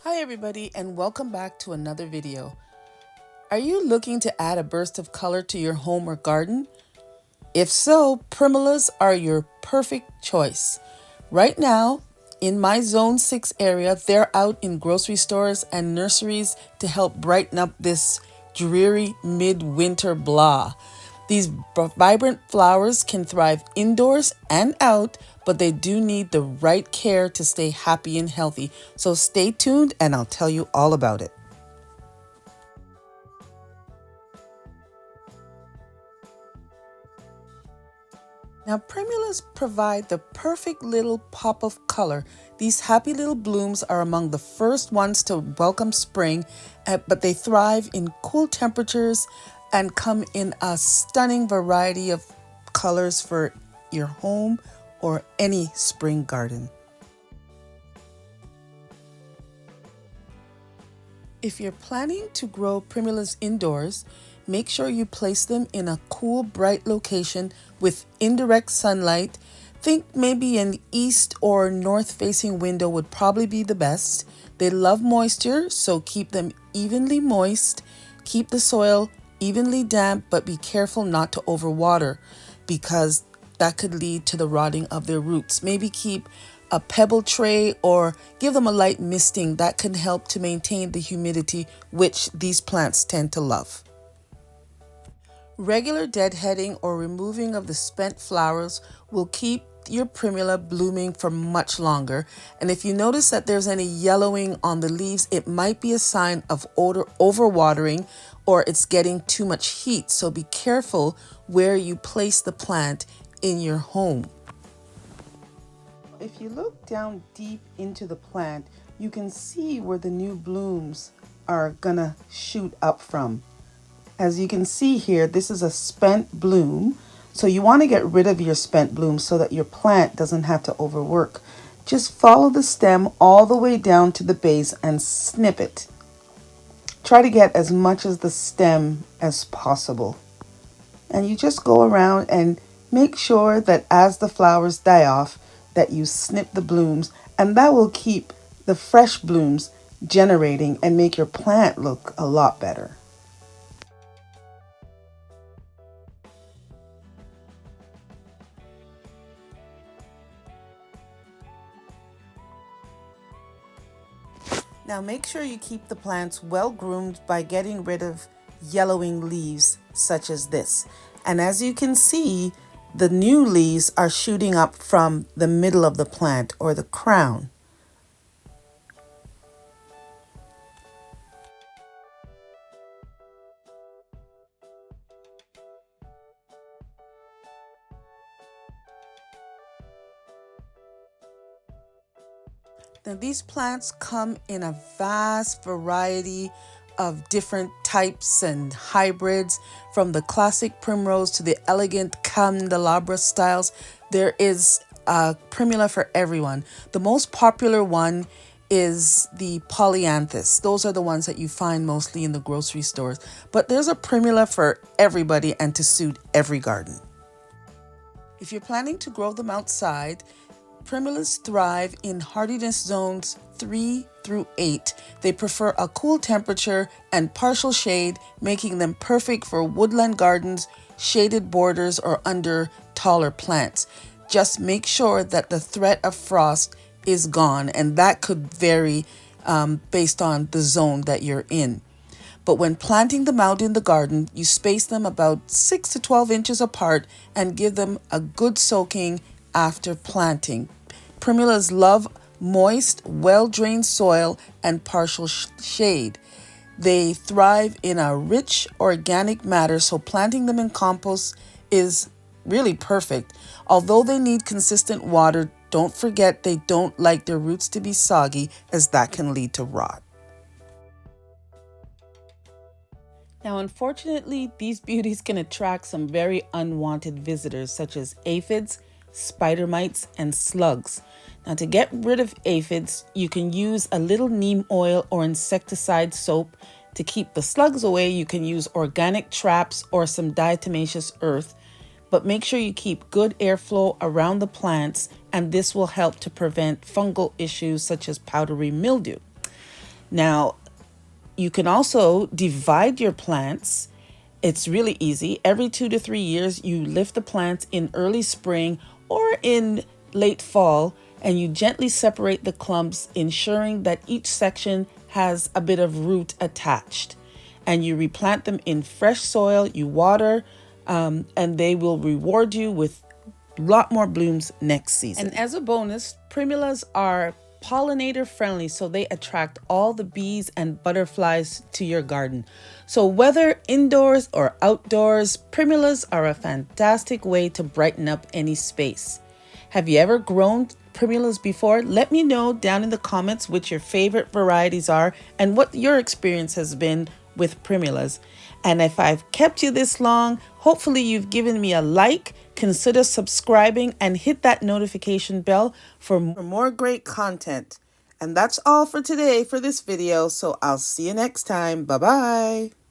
Hi everybody and welcome back to another video. Are you looking to add a burst of color to your home or garden? If so, Primulas are your perfect choice. Right now, in my Zone 6 area, they're out in grocery stores and nurseries to help brighten up this dreary midwinter blah. These vibrant flowers can thrive indoors and out, but they do need the right care to stay happy and healthy. So stay tuned and I'll tell you all about it. Now, primulas provide the perfect little pop of color. These happy little blooms are among the first ones to welcome spring, but they thrive in cool temperatures and come in a stunning variety of colors for your home or any spring garden. If you're planning to grow primulas indoors, make sure you place them in a cool, bright location with indirect sunlight. Think maybe an east or north facing window would probably be the best. They love moisture, so keep them evenly moist. Keep the soil evenly damp, but be careful not to overwater because that could lead to the rotting of their roots. Maybe keep a pebble tray or give them a light misting that can help to maintain the humidity, which these plants tend to love. Regular deadheading or removing of the spent flowers will keep your primula blooming for much longer. And if you notice that there's any yellowing on the leaves, it might be a sign of overwatering or it's getting too much heat. So be careful where you place the plant in your home. If you look down deep into the plant, you can see where the new blooms are gonna shoot up from. As you can see here, this is a spent bloom. So you want to get rid of your spent bloom so that your plant doesn't have to overwork. Just follow the stem all the way down to the base and snip it. Try to get as much of the stem as possible. And you just go around and make sure that as the flowers die off, that you snip the blooms, and that will keep the fresh blooms generating and make your plant look a lot better. Now make sure you keep the plants well groomed by getting rid of yellowing leaves such as this. And as you can see, the new leaves are shooting up from the middle of the plant or the crown. Now these plants come in a vast variety of different types and hybrids, from the classic primrose to the elegant candelabra styles. There is a primula for everyone. The most popular one is the polyanthus. Those are the ones that you find mostly in the grocery stores. But there's a primula for everybody and to suit every garden. If you're planning to grow them outside, primulas thrive in hardiness zones 3 through 8. They prefer a cool temperature and partial shade, making them perfect for woodland gardens, shaded borders, or under taller plants. Just make sure that the threat of frost is gone, and that could vary based on the zone that you're in. But when planting them out in the garden, you space them about 6 to 12 inches apart and give them a good soaking after planting. Primulas love moist, well-drained soil and partial shade. They thrive in a rich organic matter, so planting them in compost is really perfect. Although they need consistent water, don't forget they don't like their roots to be soggy, as that can lead to rot. Now, unfortunately, these beauties can attract some very unwanted visitors, such as aphids, spider mites, and slugs. Now, to get rid of aphids, you can use a little neem oil or insecticide soap. To keep the slugs away, you can use organic traps or some diatomaceous earth. But make sure you keep good airflow around the plants, and this will help to prevent fungal issues such as powdery mildew. Now, you can also divide your plants. It's really easy. Every 2 to 3 years, you lift the plants in early spring or in late fall, and you gently separate the clumps, ensuring that each section has a bit of root attached. And you replant them in fresh soil, you water, and they will reward you with a lot more blooms next season. And as a bonus, primulas are pollinator friendly, so they attract all the bees and butterflies to your garden. So whether indoors or outdoors, primulas are a fantastic way to brighten up any space. Have you ever grown primulas before? Let me know down in the comments which your favorite varieties are and what your experience has been with primulas. And if I've kept you this long, hopefully you've given me a like. Consider subscribing and hit that notification bell for more great content. And that's all for today for this video, so I'll see you next time. Bye-bye.